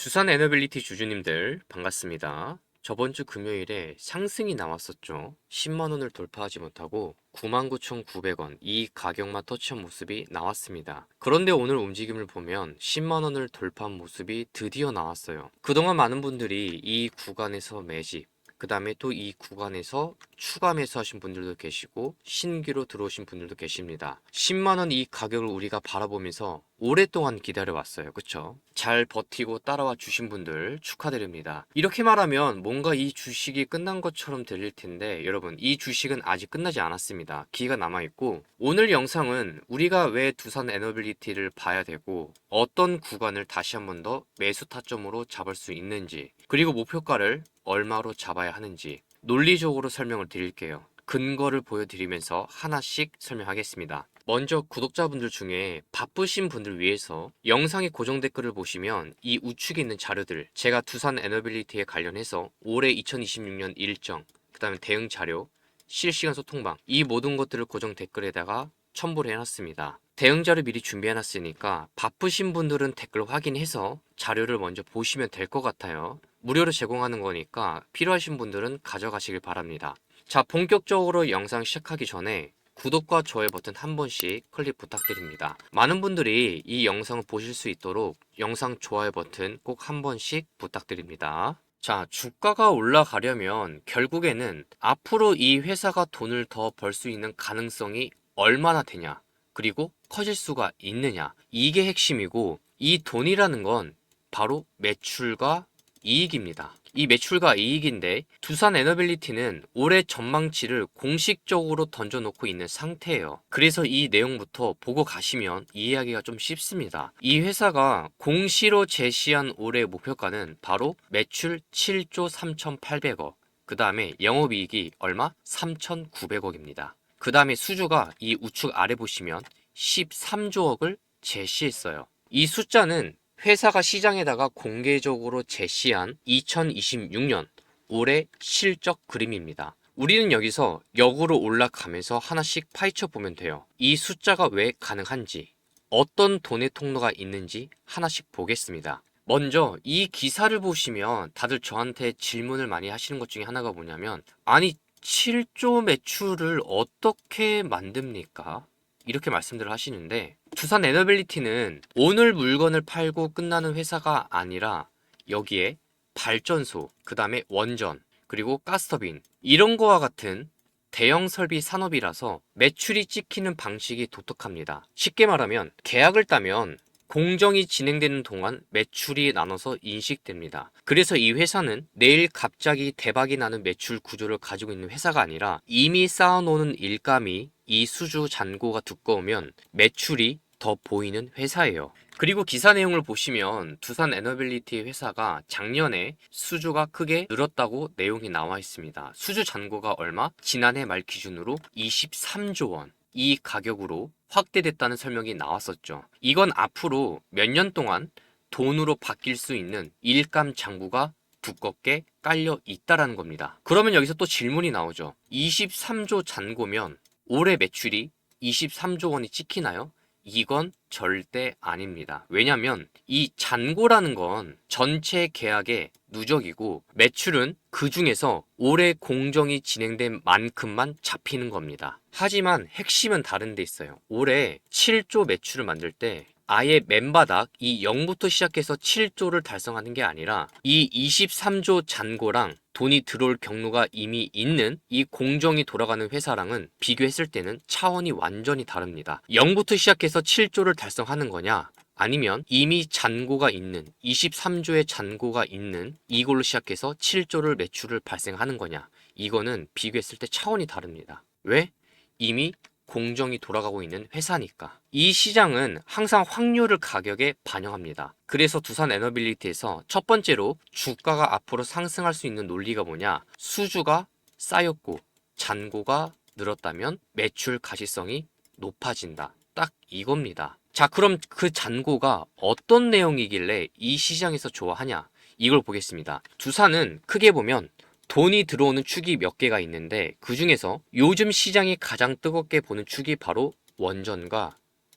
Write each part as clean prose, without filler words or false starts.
두산 에너빌리티 주주님들 반갑습니다. 저번 주 금요일에 상승이 나왔었죠. 10만 원을 돌파하지 못하고 99,900원 이 가격만 터치한 모습이 나왔습니다. 그런데 오늘 움직임을 보면 10만 원을 돌파한 모습이 드디어 나왔어요. 그동안 많은 분들이 이 구간에서 매집, 그 다음에 또 이 구간에서 추가 매수하신 분들도 계시고 신규로 들어오신 분들도 계십니다. 10만원 이 가격을 우리가 바라보면서 오랫동안 기다려왔어요. 그쵸? 잘 버티고 따라와 주신 분들 축하드립니다. 이렇게 말하면 뭔가 이 주식이 끝난 것처럼 들릴 텐데 여러분, 이 주식은 아직 끝나지 않았습니다. 기회가 남아있고, 오늘 영상은 우리가 왜 두산 에너빌리티를 봐야 되고 어떤 구간을 다시 한 번 더 매수 타점으로 잡을 수 있는지, 그리고 목표가를 얼마로 잡아야 하는지 논리적으로 설명을 드릴게요. 근거를 보여드리면서 하나씩 설명하겠습니다. 먼저 구독자분들 중에 바쁘신 분들 위해서 영상의 고정 댓글을 보시면 이 우측에 있는 자료들, 제가 두산 에너빌리티에 관련해서 올해 2026년 일정, 그 다음에 대응 자료, 실시간 소통방, 이 모든 것들을 고정 댓글에다가 첨부를 해놨습니다. 대응 자료 미리 준비해놨으니까 바쁘신 분들은 댓글 확인해서 자료를 먼저 보시면 될 것 같아요. 무료로 제공하는 거니까 필요하신 분들은 가져가시길 바랍니다. 자, 본격적으로 영상 시작하기 전에 구독과 좋아요 버튼 한 번씩 클릭 부탁드립니다. 많은 분들이 이 영상을 보실 수 있도록 영상 좋아요 버튼 꼭 한 번씩 부탁드립니다. 자, 주가가 올라가려면 결국에는 앞으로 이 회사가 돈을 더 벌 수 있는 가능성이 얼마나 되냐, 그리고 커질 수가 있느냐, 이게 핵심이고, 이 돈이라는 건 바로 매출과 이익입니다. 이 매출과 이익인데 두산 에너빌리티는 올해 전망치를 공식적으로 던져놓고 있는 상태예요. 그래서 이 내용부터 보고 가시면 이해하기가 좀 쉽습니다. 이 회사가 공시로 제시한 올해 목표가는 바로 매출 7조 3,800억, 그 다음에 영업이익이 얼마? 3,900억입니다. 그 다음에 수주가 이 우측 아래 보시면 13조억을 제시했어요. 이 숫자는 회사가 시장에다가 공개적으로 제시한 2026년 올해 실적 그림입니다. 우리는 여기서 역으로 올라가면서 하나씩 파헤쳐 보면 돼요. 이 숫자가 왜 가능한지, 어떤 돈의 통로가 있는지 하나씩 보겠습니다. 먼저 이 기사를 보시면 다들 저한테 질문을 많이 하시는 것 중에 하나가 뭐냐면, 아니 7조 매출을 어떻게 만듭니까? 이렇게 말씀들을 하시는데, 두산 에너빌리티는 오늘 물건을 팔고 끝나는 회사가 아니라 여기에 발전소, 그 다음에 원전, 그리고 가스터빈, 이런 거와 같은 대형 설비 산업이라서 매출이 찍히는 방식이 독특합니다. 쉽게 말하면 계약을 따면 공정이 진행되는 동안 매출이 나눠서 인식됩니다. 그래서 이 회사는 내일 갑자기 대박이 나는 매출 구조를 가지고 있는 회사가 아니라 이미 쌓아놓은 일감이, 이 수주 잔고가 두꺼우면 매출이 더 보이는 회사예요. 그리고 기사 내용을 보시면 두산 에너빌리티 회사가 작년에 수주가 크게 늘었다고 내용이 나와 있습니다. 수주 잔고가 얼마? 지난해 말 기준으로 23조 원. 이 가격으로 확대됐다는 설명이 나왔었죠. 이건 앞으로 몇 년 동안 돈으로 바뀔 수 있는 일감 잔고가 두껍게 깔려 있다라는 겁니다. 그러면 여기서 또 질문이 나오죠. 23조 잔고면 올해 매출이 23조 원이 찍히나요? 이건 절대 아닙니다. 왜냐면 이 잔고라는 건 전체 계약의 누적이고 매출은 그 중에서 올해 공정이 진행된 만큼만 잡히는 겁니다. 하지만 핵심은 다른 데 있어요. 올해 7조 매출을 만들 때 아예 맨바닥 이 0부터 시작해서 7조를 달성하는 게 아니라 이 23조 잔고랑 돈이 들어올 경로가 이미 있는 이 공정이 돌아가는 회사랑은 비교했을 때는 차원이 완전히 다릅니다. 0부터 시작해서 7조를 달성하는 거냐, 아니면 이미 잔고가 있는 23조의 잔고가 있는 이걸로 시작해서 7조를 매출을 발생하는 거냐, 이거는 비교했을 때 차원이 다릅니다. 왜? 이미 공정이 돌아가고 있는 회사니까. 이 시장은 항상 확률을 가격에 반영합니다. 그래서 두산 에너빌리티에서 첫 번째로 주가가 앞으로 상승할 수 있는 논리가 뭐냐, 수주가 쌓였고 잔고가 늘었다면 매출 가시성이 높아진다, 딱 이겁니다. 자, 그럼 그 잔고가 어떤 내용이길래 이 시장에서 좋아하냐, 이걸 보겠습니다. 두산은 크게 보면 돈이 들어오는 축이 몇 개가 있는데 그 중에서 요즘 시장이 가장 뜨겁게 보는 축이 바로 원전과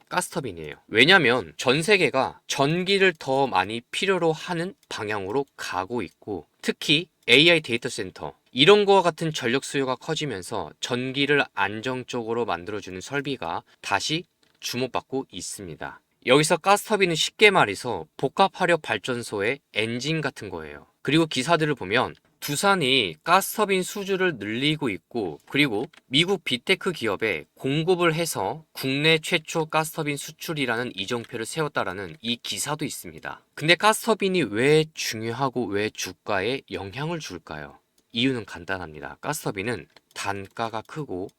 가스터빈이에요. 왜냐면 전 세계가 전기를 더 많이 필요로 하는 방향으로 가고 있고, 특히 AI 데이터 센터 이런 거와 같은 전력 수요가 커지면서 전기를 안정적으로 만들어주는 설비가 다시 주목받고 있습니다. 여기서 가스터빈은 쉽게 말해서 복합화력 발전소의 엔진 같은 거예요. 그리고 기사들을 보면 두산이 가스터빈 수주를 늘리고 있고, 그리고 미국 빅테크 기업에 공급을 해서 국내 최초 가스터빈 수출이라는 이정표를 세웠다라는 이 기사도 있습니다. 근데 가스터빈이 왜 중요하고 왜 주가에 영향을 줄까요? 이유는 간단합니다. 가스터빈은 단가가 크고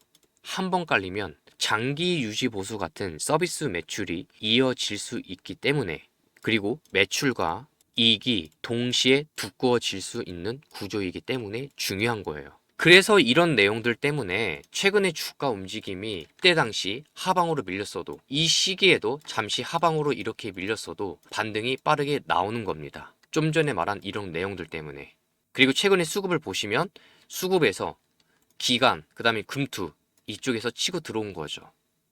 한 번 깔리면 장기 유지 보수 같은 서비스 매출이 이어질 수 있기 때문에, 그리고 매출과 이익이 동시에 두꺼워질 수 있는 구조이기 때문에 중요한 거예요. 그래서 이런 내용들 때문에 최근에 주가 움직임이 그때 당시 하방으로 밀렸어도, 이 시기에도 잠시 하방으로 이렇게 밀렸어도 반등이 빠르게 나오는 겁니다. 좀 전에 말한 이런 내용들 때문에. 그리고 최근에 수급을 보시면 수급에서 기관, 그 다음에 금투 이쪽에서 치고 들어온 거죠.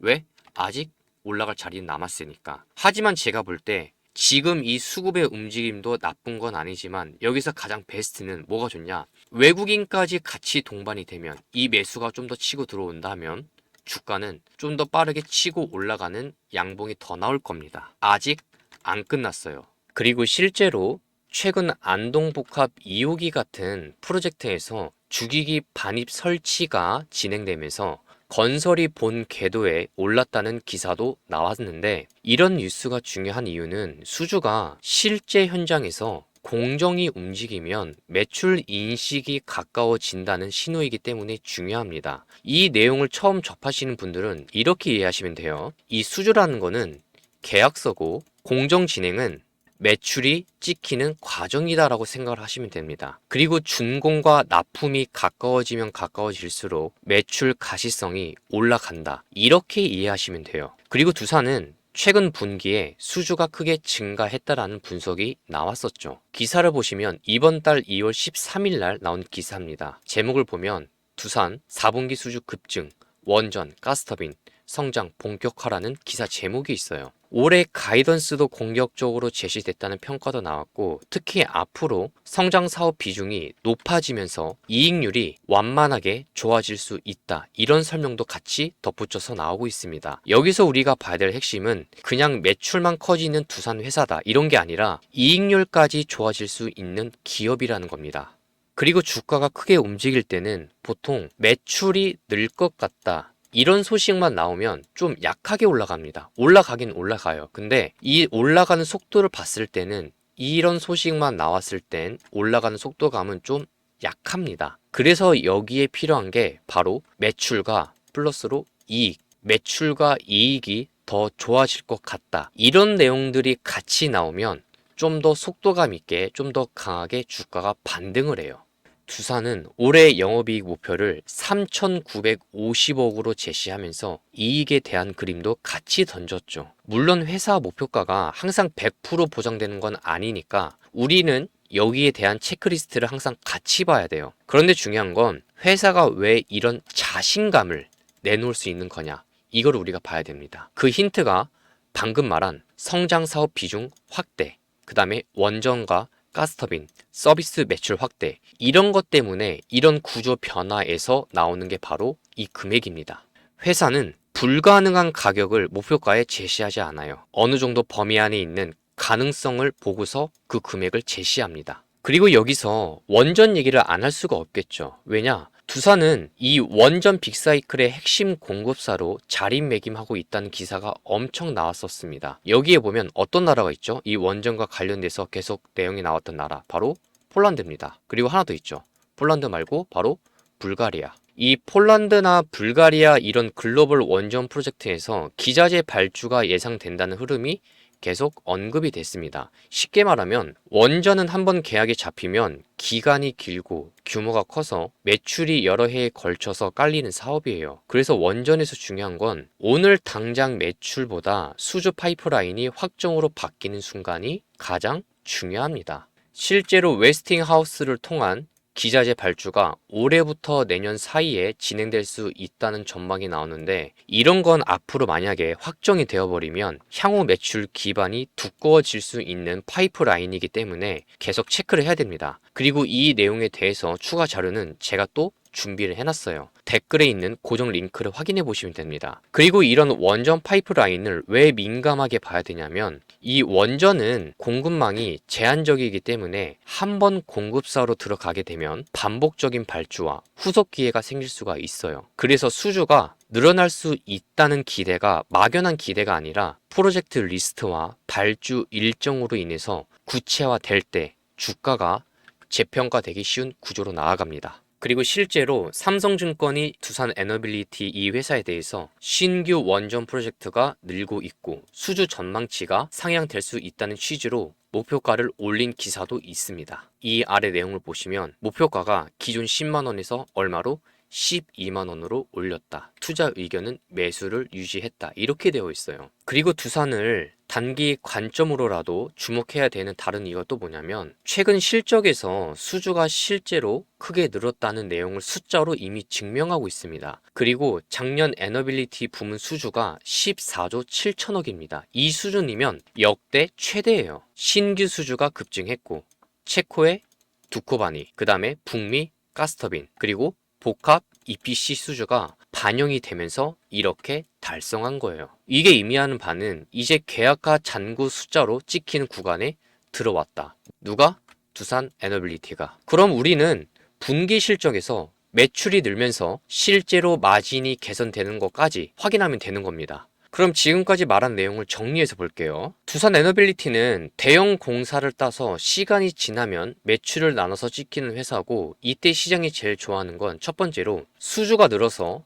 왜? 아직 올라갈 자리는 남았으니까. 하지만 제가 볼 때 지금 이 수급의 움직임도 나쁜 건 아니지만 여기서 가장 베스트는 뭐가 좋냐? 외국인까지 같이 동반이 되면, 이 매수가 좀 더 치고 들어온다면 주가는 좀 더 빠르게 치고 올라가는 양봉이 더 나올 겁니다. 아직 안 끝났어요. 그리고 실제로 최근 안동복합 2호기 같은 프로젝트에서 주기기 반입 설치가 진행되면서 건설이 본 궤도에 올랐다는 기사도 나왔는데, 이런 뉴스가 중요한 이유는 수주가 실제 현장에서 공정이 움직이면 매출 인식이 가까워진다는 신호이기 때문에 중요합니다. 이 내용을 처음 접하시는 분들은 이렇게 이해하시면 돼요. 이 수주라는 거는 계약서고, 공정 진행은 매출이 찍히는 과정이다라고 생각을 하시면 됩니다. 그리고 준공과 납품이 가까워지면 가까워질수록 매출 가시성이 올라간다, 이렇게 이해하시면 돼요. 그리고 두산은 최근 분기에 수주가 크게 증가했다라는 분석이 나왔었죠. 기사를 보시면 이번 달 2월 13일 날 나온 기사입니다. 제목을 보면 두산 4분기 수주 급증, 원전, 가스터빈 성장 본격화라는 기사 제목이 있어요. 올해 가이던스도 공격적으로 제시됐다는 평가도 나왔고, 특히 앞으로 성장 사업 비중이 높아지면서 이익률이 완만하게 좋아질 수 있다, 이런 설명도 같이 덧붙여서 나오고 있습니다. 여기서 우리가 봐야 될 핵심은 그냥 매출만 커지는 두산 회사다, 이런 게 아니라 이익률까지 좋아질 수 있는 기업이라는 겁니다. 그리고 주가가 크게 움직일 때는 보통 매출이 늘 것 같다, 이런 소식만 나오면 좀 약하게 올라갑니다. 올라가긴 올라가요. 근데 이 올라가는 속도를 봤을 때는 이런 소식만 나왔을 땐 올라가는 속도감은 좀 약합니다. 그래서 여기에 필요한 게 바로 매출과 플러스로 이익, 매출과 이익이 더 좋아질 것 같다, 이런 내용들이 같이 나오면 좀 더 속도감 있게, 좀 더 강하게 주가가 반등을 해요. 두산은 올해 영업이익 목표를 3,950억으로 제시하면서 이익에 대한 그림도 같이 던졌죠. 물론 회사 목표가가 항상 100% 보장되는 건 아니니까 우리는 여기에 대한 체크리스트를 항상 같이 봐야 돼요. 그런데 중요한 건 회사가 왜 이런 자신감을 내놓을 수 있는 거냐, 이걸 우리가 봐야 됩니다. 그 힌트가 방금 말한 성장 사업 비중 확대, 그 다음에 원전과 가스터빈, 서비스 매출 확대, 이런 것 때문에 이런 구조 변화에서 나오는 게 바로 이 금액입니다. 회사는 불가능한 가격을 목표가에 제시하지 않아요. 어느 정도 범위 안에 있는 가능성을 보고서 그 금액을 제시합니다. 그리고 여기서 원전 얘기를 안 할 수가 없겠죠. 왜냐? 두산은 이 원전 빅사이클의 핵심 공급사로 자리매김하고 있다는 기사가 엄청 나왔었습니다. 여기에 보면 어떤 나라가 있죠? 이 원전과 관련돼서 계속 내용이 나왔던 나라, 바로 폴란드입니다. 그리고 하나 더 있죠. 폴란드 말고 바로 불가리아. 이 폴란드나 불가리아 이런 글로벌 원전 프로젝트에서 기자재 발주가 예상된다는 흐름이 계속 언급이 됐습니다. 쉽게 말하면 원전은 한번 계약이 잡히면 기간이 길고 규모가 커서 매출이 여러 해에 걸쳐서 깔리는 사업이에요. 그래서 원전에서 중요한 건 오늘 당장 매출보다 수주 파이프라인이 확정으로 바뀌는 순간이 가장 중요합니다. 실제로 웨스팅하우스를 통한 기자재 발주가 올해부터 내년 사이에 진행될 수 있다는 전망이 나오는데, 이런 건 앞으로 만약에 확정이 되어버리면 향후 매출 기반이 두꺼워질 수 있는 파이프라인이기 때문에 계속 체크를 해야 됩니다. 그리고 이 내용에 대해서 추가 자료는 제가 또 준비를 해놨어요. 댓글에 있는 고정 링크를 확인해 보시면 됩니다. 그리고 이런 원전 파이프라인을 왜 민감하게 봐야 되냐면, 이 원전은 공급망이 제한적이기 때문에 한 번 공급사로 들어가게 되면 반복적인 발주와 후속 기회가 생길 수가 있어요. 그래서 수주가 늘어날 수 있다는 기대가 막연한 기대가 아니라 프로젝트 리스트와 발주 일정으로 인해서 구체화될 때 주가가 재평가되기 쉬운 구조로 나아갑니다. 그리고 실제로 삼성증권이 두산 에너빌리티 이 회사에 대해서 신규 원전 프로젝트가 늘고 있고 수주 전망치가 상향될 수 있다는 취지로 목표가를 올린 기사도 있습니다. 이 아래 내용을 보시면 목표가가 기존 10만원에서 얼마로 12만원으로 올렸다. 투자 의견은 매수를 유지했다. 이렇게 되어 있어요. 그리고 두산을 단기 관점으로라도 주목해야 되는 다른 이유가 또 뭐냐면, 최근 실적에서 수주가 실제로 크게 늘었다는 내용을 숫자로 이미 증명하고 있습니다. 그리고 작년 에너빌리티 부문 수주가 14조 7천억입니다. 이 수준이면 역대 최대예요. 신규 수주가 급증했고 체코의 두코바니, 그 다음에 북미 가스터빈, 그리고 복합 EPC 수주가 반영이 되면서 이렇게 달성한 거예요. 이게 의미하는 바는 이제 계약과 잔고 숫자로 찍히는 구간에 들어왔다. 누가? 두산 에너빌리티가. 그럼 우리는 분기 실적에서 매출이 늘면서 실제로 마진이 개선되는 것까지 확인하면 되는 겁니다. 그럼 지금까지 말한 내용을 정리해서 볼게요. 두산 에너빌리티는 대형 공사를 따서 시간이 지나면 매출을 나눠서 찍히는 회사고, 이때 시장이 제일 좋아하는 건 첫 번째로 수주가 늘어서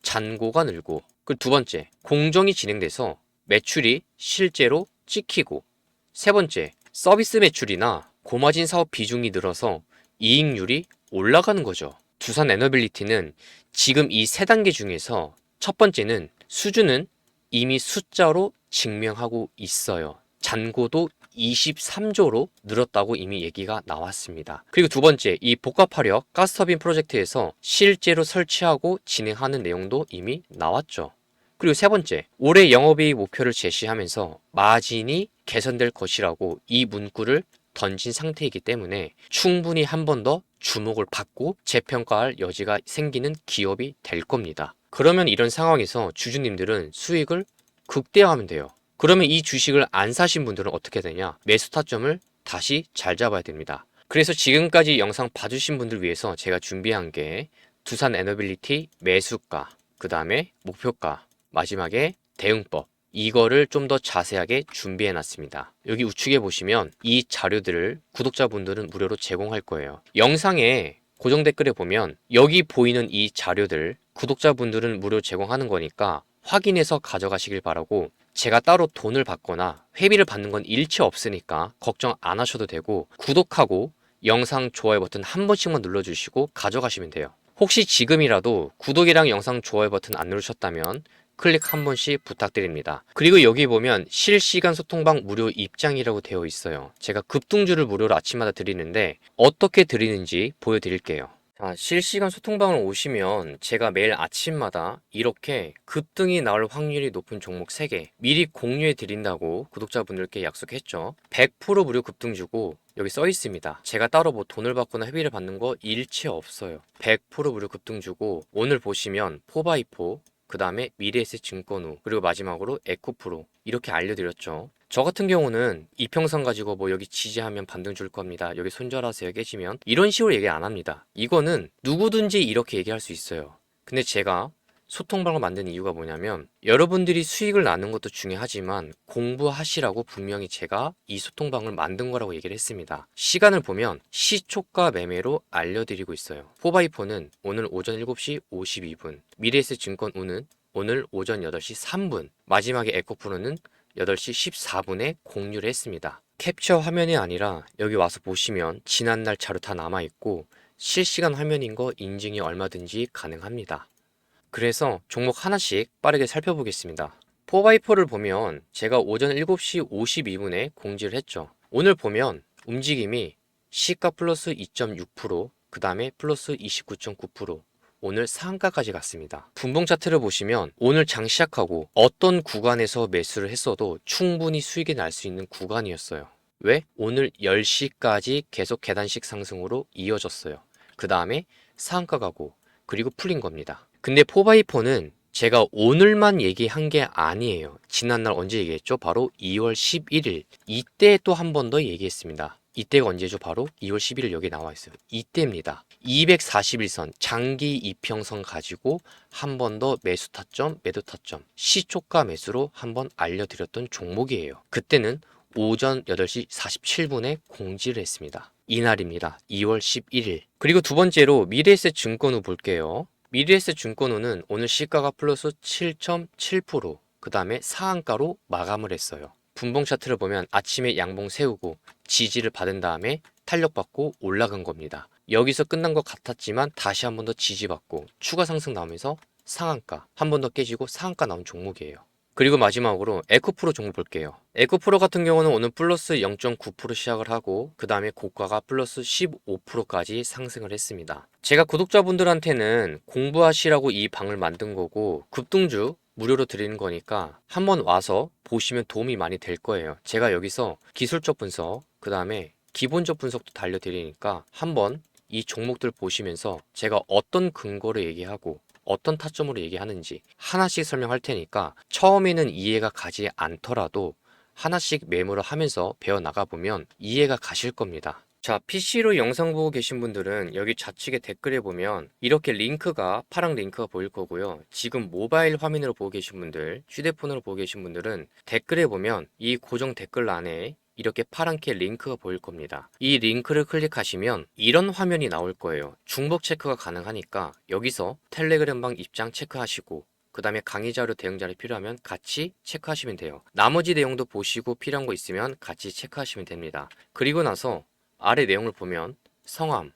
잔고가 늘고, 그 두 번째 공정이 진행돼서 매출이 실제로 찍히고, 세 번째 서비스 매출이나 고마진 사업 비중이 늘어서 이익률이 올라가는 거죠. 두산 에너빌리티는 지금 이 세 단계 중에서 첫 번째는 수주는 이미 숫자로 증명하고 있어요. 잔고도 23조로 늘었다고 이미 얘기가 나왔습니다. 그리고 두 번째, 이 복합화력 가스터빈 프로젝트에서 실제로 설치하고 진행하는 내용도 이미 나왔죠. 그리고 세 번째, 올해 영업이익 목표를 제시하면서 마진이 개선될 것이라고 이 문구를 던진 상태이기 때문에 충분히 한 번 더 주목을 받고 재평가할 여지가 생기는 기업이 될 겁니다. 그러면 이런 상황에서 주주님들은 수익을 극대화하면 돼요. 그러면 이 주식을 안 사신 분들은 어떻게 되냐? 매수 타점을 다시 잘 잡아야 됩니다. 그래서 지금까지 영상 봐주신 분들 위해서 제가 준비한 게 두산 에너빌리티 매수가, 그 다음에 목표가, 마지막에 대응법, 이거를 좀 더 자세하게 준비해 놨습니다. 여기 우측에 보시면 이 자료들을 구독자분들은 무료로 제공할 거예요. 영상에 고정 댓글에 보면 여기 보이는 이 자료들 구독자분들은 무료 제공하는 거니까 확인해서 가져가시길 바라고, 제가 따로 돈을 받거나 회비를 받는 건 일체 없으니까 걱정 안 하셔도 되고, 구독하고 영상 좋아요 버튼 한 번씩만 눌러주시고 가져가시면 돼요. 혹시 지금이라도 구독이랑 영상 좋아요 버튼 안 누르셨다면 클릭 한 번씩 부탁드립니다. 그리고 여기 보면 실시간 소통방 무료 입장이라고 되어 있어요. 제가 급등주를 무료로 아침마다 드리는데 어떻게 드리는지 보여드릴게요. 자, 실시간 소통방을 오시면 제가 매일 아침마다 이렇게 급등이 나올 확률이 높은 종목 3개 미리 공유해 드린다고 구독자분들께 약속했죠. 100% 무료 급등주고 여기 써 있습니다. 제가 따로 뭐 돈을 받거나 회비를 받는 거 일체 없어요. 100% 무료 급등주고, 오늘 보시면 포바이포, 그 다음에 미래에셋증권우, 그리고 마지막으로 에코프로 이렇게 알려드렸죠. 저 같은 경우는 이평선 가지고 뭐 여기 지지하면 반등 줄 겁니다, 여기 손절하세요 깨지면, 이런 식으로 얘기 안 합니다. 이거는 누구든지 이렇게 얘기할 수 있어요. 근데 제가 소통방을 만든 이유가 뭐냐면, 여러분들이 수익을 나는 것도 중요하지만 공부하시라고 분명히 제가 이 소통방을 만든 거라고 얘기를 했습니다. 시간을 보면 시초가 매매로 알려드리고 있어요. 포바이포는 오늘 오전 7시 52분, 미래에셋증권우는 오늘 오전 8시 3분, 마지막에 에코프로는 8시 14분에 공유를 했습니다. 캡처 화면이 아니라 여기 와서 보시면 지난날 자료 다 남아있고 실시간 화면인 거 인증이 얼마든지 가능합니다. 그래서 종목 하나씩 빠르게 살펴보겠습니다. 4x4를 보면 제가 오전 7시 52분에 공지를 했죠. 오늘 보면 움직임이 시가 플러스 2.6%, 그 다음에 플러스 29.9%. 오늘 상한가까지 갔습니다. 분봉 차트를 보시면 오늘 장 시작하고 어떤 구간에서 매수를 했어도 충분히 수익이 날 수 있는 구간이었어요. 왜? 오늘 10시까지 계속 계단식 상승으로 이어졌어요. 그 다음에 상한가 가고 그리고 풀린 겁니다. 근데 4x4는 제가 오늘만 얘기한 게 아니에요. 지난날 언제 얘기했죠? 바로 2월 11일. 이때 또 한 번 더 얘기했습니다. 이때가 언제죠? 바로 2월 11일 여기 나와 있어요. 이때입니다. 241선 장기 이평선 가지고 한 번 더 매수 타점, 매도 타점, 시초가 매수로 한번 알려드렸던 종목이에요. 그때는 오전 8시 47분에 공지를 했습니다. 이날입니다. 2월 11일. 그리고 두 번째로 미래에셋 증권후 볼게요. 미래에셋 증권후는 오늘 시가가 플러스 7.7%, 그 다음에 상한가로 마감을 했어요. 분봉 차트를 보면 아침에 양봉 세우고 지지를 받은 다음에 탄력받고 올라간 겁니다. 여기서 끝난 것 같았지만 다시 한 번 더 지지받고 추가 상승 나오면서 상한가 한 번 더 깨지고 상한가 나온 종목이에요. 그리고 마지막으로 에코프로 종목 볼게요. 에코프로 같은 경우는 오늘 플러스 0.9% 시작을 하고 그 다음에 고가가 플러스 15%까지 상승을 했습니다. 제가 구독자분들한테는 공부하시라고 이 방을 만든 거고 급등주 무료로 드리는 거니까 한번 와서 보시면 도움이 많이 될 거예요. 제가 여기서 기술적 분석, 그 다음에 기본적 분석도 달려드리니까 한번 이 종목들 보시면서 제가 어떤 근거로 얘기하고 어떤 타점으로 얘기하는지 하나씩 설명할 테니까 처음에는 이해가 가지 않더라도 하나씩 메모를 하면서 배워 나가보면 이해가 가실 겁니다. 자, PC로 영상 보고 계신 분들은 여기 좌측에 댓글에 보면 이렇게 링크가 파란 링크가 보일 거고요. 지금 모바일 화면으로 보고 계신 분들, 휴대폰으로 보고 계신 분들은 댓글에 보면 이 고정 댓글 안에 이렇게 파랗게 링크가 보일 겁니다. 이 링크를 클릭하시면 이런 화면이 나올 거예요. 중복 체크가 가능하니까 여기서 텔레그램방 입장 체크하시고 그 다음에 강의 자료, 대응 자료 필요하면 같이 체크하시면 돼요. 나머지 내용도 보시고 필요한 거 있으면 같이 체크하시면 됩니다. 그리고 나서 아래 내용을 보면 성함,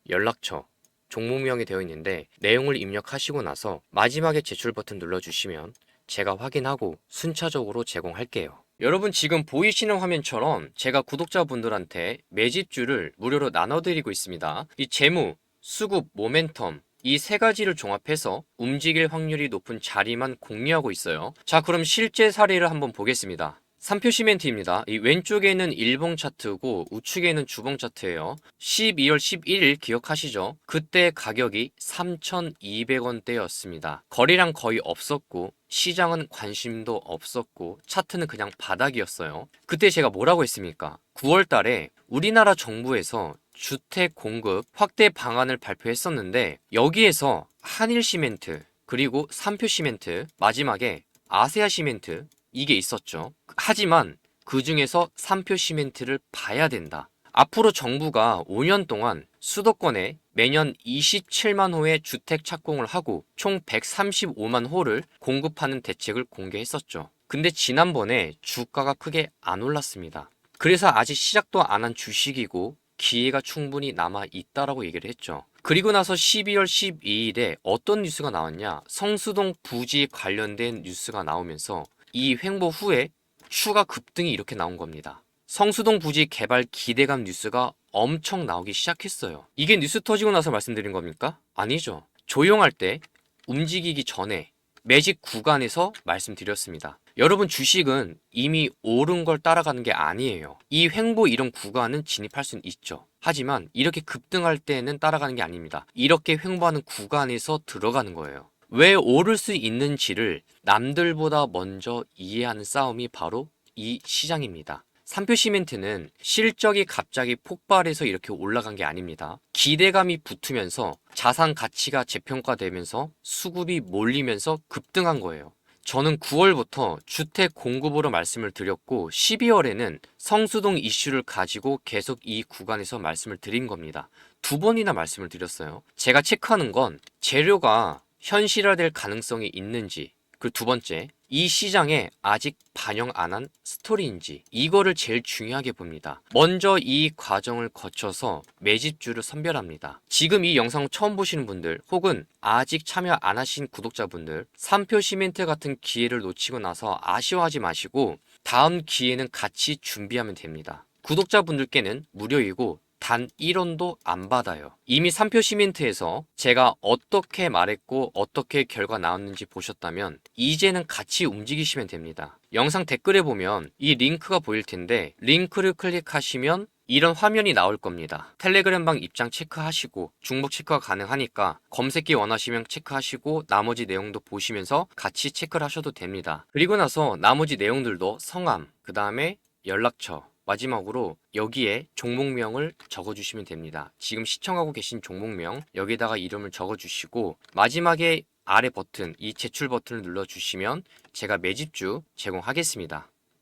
연락처, 종목명이 되어 있는데 내용을 입력하시고 나서 마지막에 제출 버튼 눌러주시면 제가 확인하고 순차적으로 제공할게요. 여러분 지금 보이시는 화면처럼 제가 구독자분들한테 매집주를 무료로 나눠드리고 있습니다. 이 재무, 수급, 모멘텀 이 세 가지를 종합해서 움직일 확률이 높은 자리만 공유하고 있어요. 자, 그럼 실제 사례를 한번 보겠습니다. 3표 시멘트입니다. 이 왼쪽에는 일봉 차트고 우측에는 주봉 차트예요. 12월 11일 기억하시죠? 그때 가격이 3,200원대였습니다. 거래량 거의 없었고 시장은 관심도 없었고 차트는 그냥 바닥이었어요. 그때 제가 뭐라고 했습니까? 9월 달에 우리나라 정부에서 주택 공급 확대 방안을 발표했었는데 여기에서 한일 시멘트 그리고 3표 시멘트 마지막에 아세아 시멘트 이게 있었죠. 하지만 그 중에서 3표 시멘트를 봐야 된다. 앞으로 정부가 5년 동안 수도권에 매년 27만 호의 주택 착공을 하고 총 135만 호를 공급하는 대책을 공개했었죠. 근데 지난번에 주가가 크게 안 올랐습니다. 그래서 아직 시작도 안 한 주식이고 기회가 충분히 남아 있다라고 얘기를 했죠. 그리고 나서 12월 12일에 어떤 뉴스가 나왔냐? 성수동 부지 관련된 뉴스가 나오면서 이 횡보 후에 추가 급등이 이렇게 나온 겁니다. 성수동 부지 개발 기대감 뉴스가 엄청 나오기 시작했어요. 이게 뉴스 터지고 나서 말씀드린 겁니까? 아니죠. 조용할 때 움직이기 전에 매직 구간에서 말씀드렸습니다. 여러분 주식은 이미 오른 걸 따라가는 게 아니에요. 이 횡보 이런 구간은 진입할 수는 있죠. 하지만 이렇게 급등할 때는 따라가는 게 아닙니다. 이렇게 횡보하는 구간에서 들어가는 거예요. 왜 오를 수 있는지를 남들보다 먼저 이해하는 싸움이 바로 이 시장입니다. 3표 시멘트는 실적이 갑자기 폭발해서 이렇게 올라간 게 아닙니다. 기대감이 붙으면서 자산 가치가 재평가되면서 수급이 몰리면서 급등한 거예요. 저는 9월부터 주택 공급으로 말씀을 드렸고 12월에는 성수동 이슈를 가지고 계속 이 구간에서 말씀을 드린 겁니다. 두 번이나 말씀을 드렸어요. 제가 체크하는 건 재료가 현실화될 가능성이 있는지, 그리고 두 번째, 이 시장에 아직 반영 안 한 스토리인지 이거를 제일 중요하게 봅니다. 먼저 이 과정을 거쳐서 매집주를 선별합니다. 지금 이 영상 처음 보시는 분들 혹은 아직 참여 안 하신 구독자분들 3표 시멘트 같은 기회를 놓치고 나서 아쉬워하지 마시고 다음 기회는 같이 준비하면 됩니다. 구독자분들께는 무료이고 단 1원도 안 받아요. 이미 3표 시민트에서 제가 어떻게 말했고 어떻게 결과 나왔는지 보셨다면 이제는 같이 움직이시면 됩니다. 영상 댓글에 보면 이 링크가 보일 텐데 링크를 클릭하시면 이런 화면이 나올 겁니다. 텔레그램방 입장 체크하시고 중복 체크가 가능하니까 검색기 원하시면 체크하시고 나머지 내용도 보시면서 같이 체크를 하셔도 됩니다. 그리고 나서 나머지 내용들도 성함, 그 다음에 연락처, 마지막으로 여기에 종목명을 적어주시면 됩니다. 지금 시청하고 계신 종목명 여기다가 이름을 적어주시고 마지막에 아래 버튼, 이 제출 버튼을 눌러주시면 제가 매집주 제공하겠습니다.